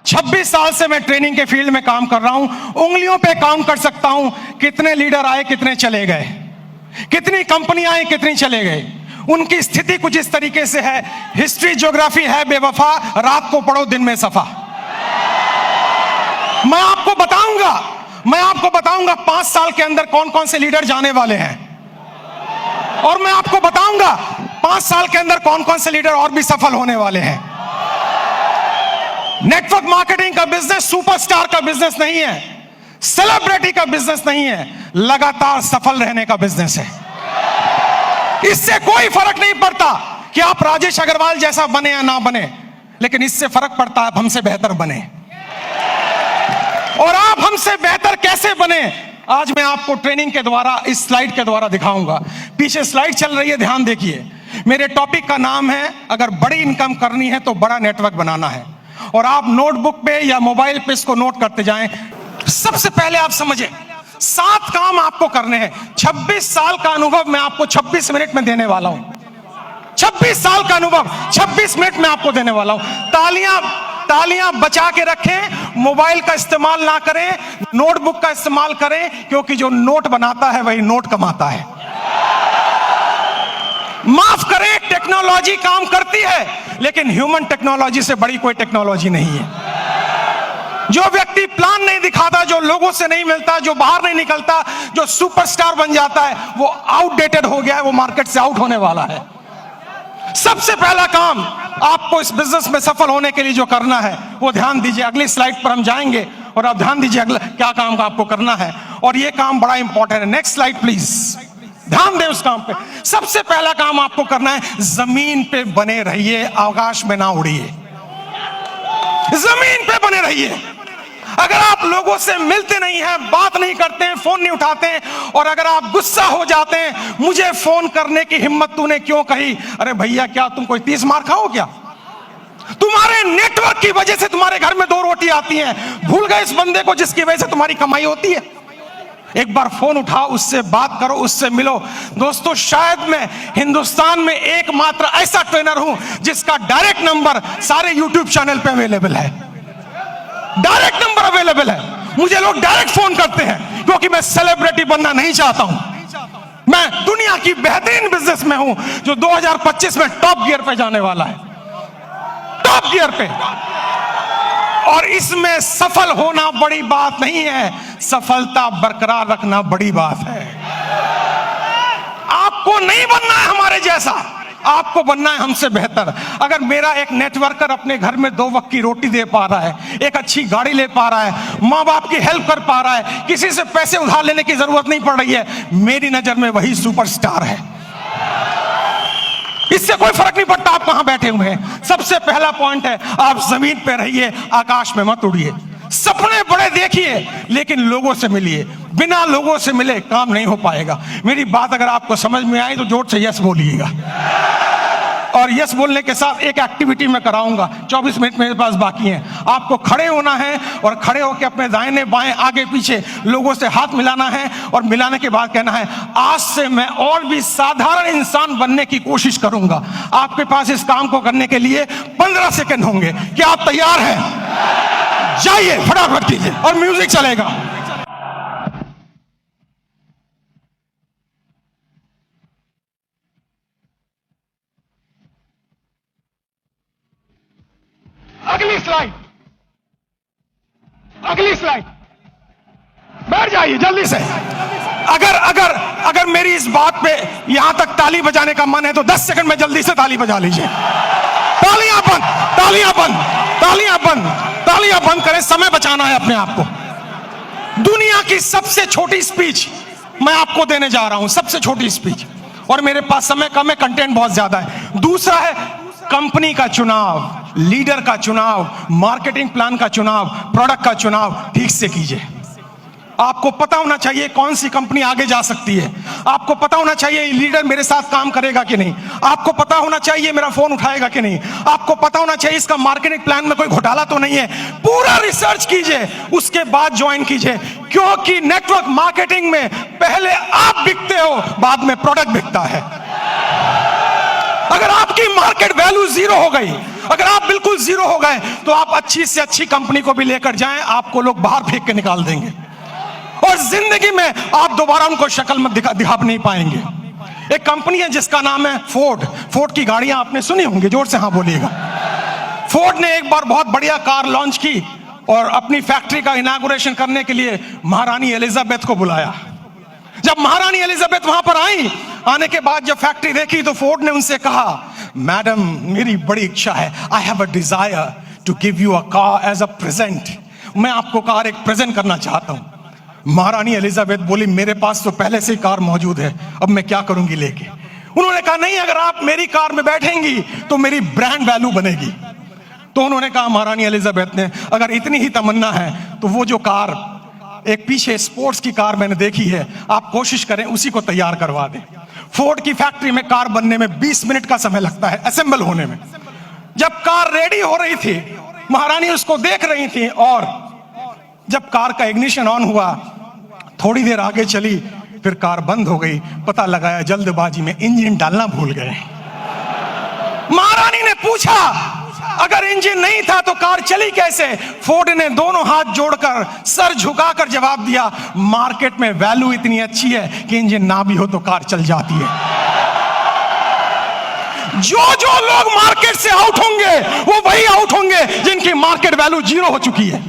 26 साल से मैं ट्रेनिंग के फील्ड में काम कर रहा हूं। उंगलियों पे काउंट कर सकता हूं कितने लीडर आए, कितने चले गए, कितनी कंपनियां आई, कितनी चले गए। उनकी स्थिति कुछ इस तरीके से है। हिस्ट्री ज्योग्राफी है बेवफा, रात को पढ़ो दिन में सफा। मैं आपको बताऊंगा 5 साल के अंदर कौन कौन से लीडर जाने वाले हैं, और मैं आपको बताऊंगा 5 साल के अंदर कौन कौन से लीडर और भी सफल होने वाले हैं। नेटवर्क मार्केटिंग का बिजनेस सुपरस्टार का बिजनेस नहीं है, सेलिब्रिटी का बिजनेस नहीं है, लगातार सफल रहने का बिजनेस है। इससे कोई फर्क नहीं पड़ता कि आप राजेश अग्रवाल जैसा बने या ना बने, लेकिन इससे फर्क पड़ता है आप हमसे बेहतर बने। और आप हमसे बेहतर कैसे बने, आज मैं आपको ट्रेनिंग के द्वारा, इस स्लाइड के द्वारा दिखाऊंगा। पीछे स्लाइड चल रही है, ध्यान देखिए। मेरे टॉपिक का नाम है, अगर बड़ी इनकम करनी है तो बड़ा नेटवर्क बनाना है। और आप नोटबुक पे या मोबाइल पे इसको नोट करते जाएं। सबसे पहले आप समझें, 7 काम आपको करने हैं। 26 साल का अनुभव मैं आपको 26 मिनट में देने वाला हूं। 26 साल का अनुभव 26 मिनट में आपको देने वाला हूं। तालियां बचा के रखें, मोबाइल का इस्तेमाल ना करें, नोटबुक का इस्तेमाल करें, क्योंकि जो नोट बनाता है वही नोट कमाता है। माफ करें, टेक्नोलॉजी काम करती है, लेकिन ह्यूमन टेक्नोलॉजी से बड़ी कोई टेक्नोलॉजी नहीं है। जो व्यक्ति प्लान नहीं दिखाता, जो लोगों से नहीं मिलता, जो बाहर नहीं निकलता, जो सुपरस्टार बन जाता है, वो आउटडेटेड हो गया है, वो मार्केट से आउट होने वाला है। सबसे पहला काम आपको इस बिजनेस में सफल होने के लिए जो करना है वो ध्यान दीजिए। अगली स्लाइड पर हम जाएंगे और आप ध्यान दीजिए अगला क्या काम आपको करना है, और ये काम बड़ा इंपॉर्टेंट है। नेक्स्ट स्लाइड प्लीज, ध्यान दें उस काम पे। सबसे पहला काम आपको करना है, जमीन पे बने रहिए, आकाश में ना उड़िए। जमीन पे बने रहिए। अगर आप लोगों से मिलते नहीं हैं, बात नहीं करते हैं, फोन नहीं उठाते हैं, और अगर आप गुस्सा हो जाते हैं, मुझे फोन करने की हिम्मत तूने क्यों कही, अरे भैया क्या तुम कोई 30 मार खाओ क्या? तुम्हारे नेटवर्क की वजह से तुम्हारे घर में 2 रोटी आती हैं। भूल गए इस बंदे को जिसकी वजह से तुम्हारी कमाई होती है? एक बार फोन उठाओ, उससे बात करो, उससे मिलो। दोस्तों, शायद मैं हिंदुस्तान में एकमात्र ऐसा ट्रेनर हूं जिसका डायरेक्ट नंबर सारे यूट्यूब चैनल पे अवेलेबल है। डायरेक्ट नंबर अवेलेबल है। मुझे लोग डायरेक्ट फोन करते हैं, क्योंकि मैं सेलिब्रिटी बनना नहीं चाहता हूं। मैं दुनिया की बेहतरीन बिजनेस में हूं, जो 2025 में टॉप गियर पे जाने वाला है, टॉप गियर पे। और इसमें सफल होना बड़ी बात नहीं है, सफलता बरकरार रखना बड़ी बात है। आपको नहीं बनना है हमारे जैसा, आपको बनना है हमसे बेहतर। अगर मेरा एक नेटवर्कर अपने घर में 2 वक्त की रोटी दे पा रहा है, एक अच्छी गाड़ी ले पा रहा है, माँ बाप की हेल्प कर पा रहा है, किसी से पैसे उधार लेने की जरूरत नहीं पड़ रही है, मेरी नजर में वही सुपरस्टार है। इससे कोई फर्क नहीं पड़ता आप कहां बैठे हुए हैं। सबसे पहला पॉइंट है, आप जमीन पे रहिए, आकाश में मत उड़िए। सपने बड़े देखिए, लेकिन लोगों से मिलिए। बिना लोगों से मिले काम नहीं हो पाएगा। मेरी बात अगर आपको समझ में आई तो जोर से यस बोलिएगा। और यस बोलने के साथ एक एक्टिविटी मैं कराऊंगा। 24 मिनट मेरे पास बाकी हैं। आपको खड़े होना है और खड़े होकर अपने दाहिने बाएं आगे पीछे लोगों से हाथ मिलाना है, और मिलाने के बाद कहना है, आज से मैं और भी साधारण इंसान बनने की कोशिश करूंगा। आपके पास इस काम को करने के लिए 15 सेकंड होंगे। क्या आप तैयार हैं? जाइए, फटाफट कीजिए, और म्यूजिक चलेगा। अगली स्लाइड, बैठ जाइए जल्दी से। अगर मेरी इस बात पे यहां तक ताली बजाने का मन है तो 10 सेकंड में जल्दी से ताली बजा लीजिए। तालियां बंद, तालियां बंद, तालियां बंद, तालियां बंद करें। समय बचाना है अपने आप को। दुनिया की सबसे छोटी स्पीच मैं आपको देने जा रहा हूं, सबसे छोटी स्पीच, और मेरे पास समय कम है, कंटेंट बहुत ज्यादा है। दूसरा है कंपनी का चुनाव, लीडर का चुनाव, मार्केटिंग प्लान का चुनाव, प्रोडक्ट का चुनाव ठीक से कीजिए। आपको पता होना चाहिए कौन सी कंपनी आगे जा सकती है। आपको पता होना चाहिए लीडर मेरे साथ काम करेगा कि नहीं। आपको पता होना चाहिए मेरा फोन उठाएगा कि नहीं। आपको पता होना चाहिए इसका मार्केटिंग प्लान में कोई घोटाला तो नहीं है। पूरा रिसर्च कीजिए, उसके बाद ज्वाइन कीजिए, क्योंकि नेटवर्क मार्केटिंग में पहले आप बिकते हो, बाद में प्रोडक्ट बिकता है। अगर आपकी मार्केट वैल्यू जीरो हो गई, अगर आप बिल्कुल जीरो हो गए, तो आप अच्छी से अच्छी कंपनी को भी लेकर जाएं, आपको लोग बाहर फेंक के निकाल देंगे और जिंदगी में आप दोबारा उनको शक्ल में दिखा नहीं पाएंगे। एक कंपनी है जिसका नाम है फोर्ड। फोर्ड की गाड़ियां आपने सुनी होंगी, जोर से हाँ बोलिएगा। फोर्ड ने एक बार बहुत बढ़िया कार लॉन्च की और अपनी फैक्ट्री का इनॉग्रेशन करने के लिए महारानी एलिजाबेथ को बुलाया। जब महारानी एलिजाबेथ वहां पर आई, आने के बाद जब फैक्ट्री देखी तो फोर्ड ने उनसे कहा, मैडम मेरी बड़ी इच्छा है, I have a desire to give you a car as a present. मैं आपको कार एक प्रेजेंट करना चाहता हूं। महारानी एलिजाबेथ बोली, मेरे पास तो पहले से ही कार मौजूद है, अब मैं क्या करूंगी लेके। उन्होंने कहा, नहीं, अगर आप मेरी कार में बैठेंगी तो मेरी ब्रांड वैल्यू बनेगी। तो उन्होंने कहा, महारानी एलिजाबेथ ने, अगर इतनी ही तमन्ना है तो वो जो कार एक पीछे स्पोर्ट्स की कार मैंने देखी है, आप कोशिश करें उसी को तैयार करवा दें। फोर्ड की फैक्ट्री में कार बनने में 20 मिनट का समय लगता है, असेंबल होने में। जब कार रेडी हो रही थी, महारानी उसको देख रही थी और जब कार का इग्निशन ऑन हुआ, थोड़ी देर आगे चली, फिर कार बंद हो गई। पता लगाया जल्दबाजी में इंजन डालना भूल गए। महारानी ने पूछा, अगर इंजन नहीं था तो कार चली कैसे? फोर्ड ने दोनों हाथ जोड़कर सर झुकाकर जवाब दिया, मार्केट में वैल्यू इतनी अच्छी है कि इंजन ना भी हो तो कार चल जाती है। जो लोग मार्केट से आउट होंगे वो वही आउट होंगे जिनकी मार्केट वैल्यू जीरो हो चुकी है,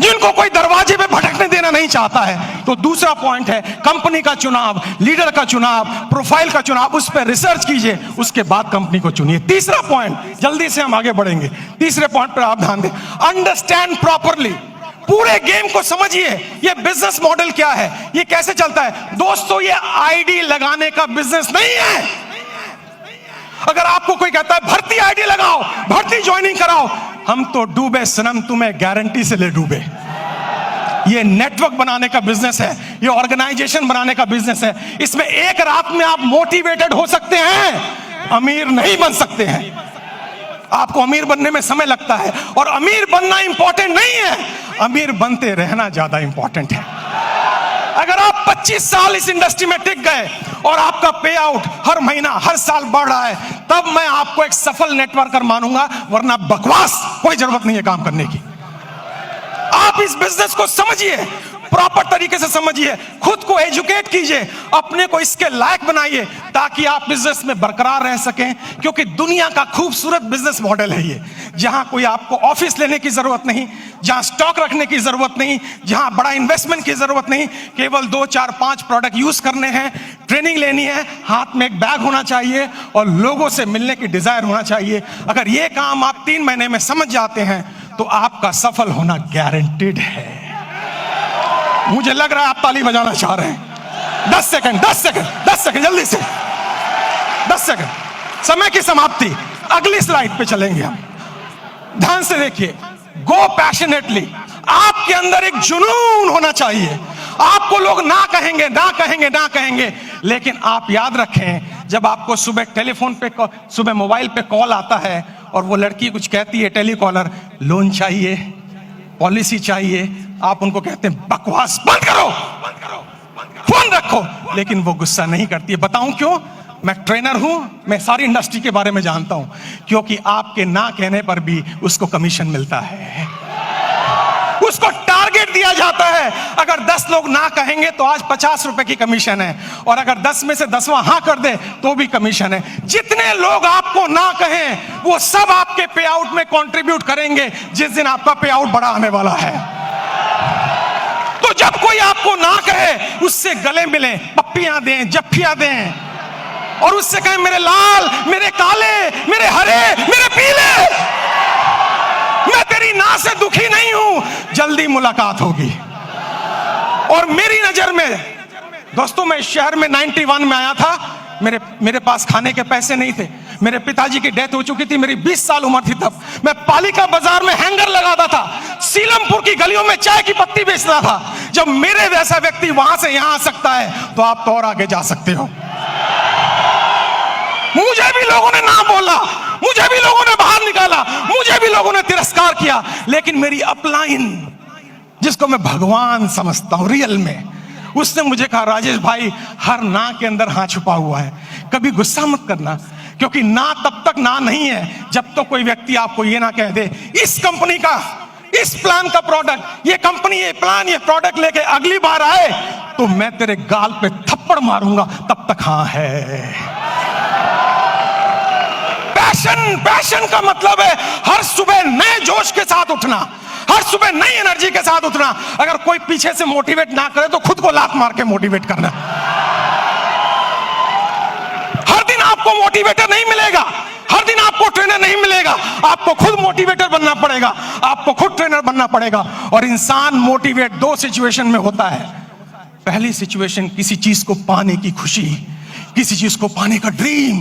जिनको कोई दरवाजे पे भटकने देना नहीं चाहता है। तो दूसरा पॉइंट है कंपनी का चुनाव, लीडर का चुनाव, प्रोफाइल का चुनाव, उस पर रिसर्च कीजिए, उसके बाद कंपनी को चुनिए। तीसरा पॉइंट, जल्दी से हम आगे बढ़ेंगे, तीसरे पॉइंट पर आप ध्यान दें, अंडरस्टैंड प्रॉपरली। पूरे गेम को समझिए, ये बिजनेस मॉडल क्या है, ये कैसे चलता है। दोस्तों, ये आईडी लगाने का बिजनेस नहीं है। अगर आपको कोई कहता है भर्ती आईडी लगाओ, भर्ती ज्वाइनिंग कराओ, हम तो डूबे सनम, तुम्हें गारंटी से ले डूबे। ये नेटवर्क बनाने का बिजनेस है, ये ऑर्गेनाइजेशन बनाने का बिजनेस है। इसमें एक रात में आप मोटिवेटेड हो सकते हैं, अमीर नहीं बन सकते हैं। आपको अमीर बनने में समय लगता है और अमीर बनना इंपॉर्टेंट नहीं है, अमीर बनते रहना ज्यादा इंपॉर्टेंट है। अगर आप 25 साल इस इंडस्ट्री में टिक गए और आपका पे आउट हर महीना हर साल बढ़ रहा है, तब मैं आपको एक सफल नेटवर्कर मानूंगा, वरना बकवास कोई जरूरत नहीं है काम करने की। आप इस बिजनेस को समझिए, प्रॉपर तरीके से समझिए, खुद को एजुकेट कीजिए, अपने को इसके लायक बनाइए ताकि आप बिजनेस में बरकरार रह सकें। क्योंकि दुनिया का खूबसूरत बिजनेस मॉडल है ये, जहां कोई आपको ऑफिस लेने की जरूरत नहीं, जहां स्टॉक रखने की जरूरत नहीं, जहां बड़ा इन्वेस्टमेंट की जरूरत नहीं, केवल 2, 4, 5 प्रोडक्ट यूज करने हैं, ट्रेनिंग लेनी है, हाथ में एक बैग होना चाहिए और लोगों से मिलने की डिजायर होना चाहिए। अगर ये काम आप 3 महीने में समझ जाते हैं तो आपका सफल होना गारंटीड है। मुझे लग रहा है आप ताली बजाना चाह रहे हैं। 10 सेकंड, 10 सेकंड, 10 सेकंड, जल्दी से 10 सेकंड, समय की समाप्ति। अगली स्लाइड पे चलेंगे हम। ध्यान से देखिए, गो पैशनेटली। आपके अंदर एक जुनून होना चाहिए। आपको लोग ना कहेंगे, ना कहेंगे, ना कहेंगे, लेकिन आप याद रखें, जब आपको सुबह टेलीफोन पे, सुबह मोबाइल पे कॉल आता है और वो लड़की कुछ कहती है, टेलीकॉलर, लोन चाहिए, पॉलिसी चाहिए, आप उनको कहते हैं बकवास बंद करो, फोन रखो, लेकिन वो गुस्सा नहीं करती है। बताऊं क्यों? मैं ट्रेनर हूं, मैं सारी इंडस्ट्री के बारे में जानता हूं। क्योंकि आपके ना कहने पर भी उसको कमीशन मिलता है, उसको टारगेट दिया जाता है। अगर 10 लोग ना कहेंगे तो आज 50 रुपए की कमीशन है, और अगर 10 में से 10वां हाँ कर दे तो भी कमीशन है। जितने लोग आपको ना कहें वो सब आपके पे आउट में कंट्रीब्यूट करेंगे जिस दिन आपका पे आउट बड़ा आने वाला है। तो जब कोई आपको ना कहे, उससे गले मिलें, पप्पियां दें, जफ्फियां दें, और उससे कहें मेरे लाल, मेरे काले, मेरे हरे, मेरे पीले, मैं तेरी ना से दुखी नहीं हूं, जल्दी मुलाकात होगी। और मेरी नजर में दोस्तों, मैं इस शहर में 91 में आया था, मेरे पास खाने के पैसे नहीं थे, मेरे पिताजी की डेथ हो चुकी थी, मेरी 20 साल उम्र थी तब। मैं पालिका बाजार में हैंगर लगाता था, सीलमपुर की गलियों में चाय की पत्ती बेचता था। जब मेरे जैसा व्यक्ति वहां से यहां आ सकता है तो आप तो और आगे जा सकते हो। मुझे भी लोगों ने ना बोला, मुझे भी लोगों ने बाहर निकाला, मुझे भी लोगों ने तिरस्कार किया, लेकिन मेरी अपलाइन, जिसको मैं भगवान समझता हूं रियल में, उसने मुझे कहा, राजेश भाई, हर ना के अंदर हाँ छुपा हुआ है, कभी गुस्सा मत करना, क्योंकि ना तब तक ना नहीं है जब तो कोई व्यक्ति आपको ये ना कह दे इस कंपनी का, इस प्लान का प्रोडक्ट, ये कंपनी, ये प्लान, ये प्रोडक्ट लेके अगली बार आए तो मैं तेरे गाल पे थप्पड़ मारूंगा, तब तक हाँ है। पैशन का मतलब है हर सुबह नए जोश के साथ उठना, हर सुबह नई एनर्जी के साथ उठना। अगर कोई पीछे से मोटिवेट ना करे तो खुद को लात मार के मोटिवेट करना। हर दिन आपको मोटिवेटर नहीं मिलेगा, हर दिन आपको ट्रेनर नहीं मिलेगा, आपको खुद मोटिवेटर बनना पड़ेगा, आपको खुद ट्रेनर बनना पड़ेगा। और इंसान मोटिवेट दो सिचुएशन में होता है। पहली सिचुएशन किसी चीज को पाने की खुशी, किसी चीज को पाने का ड्रीम,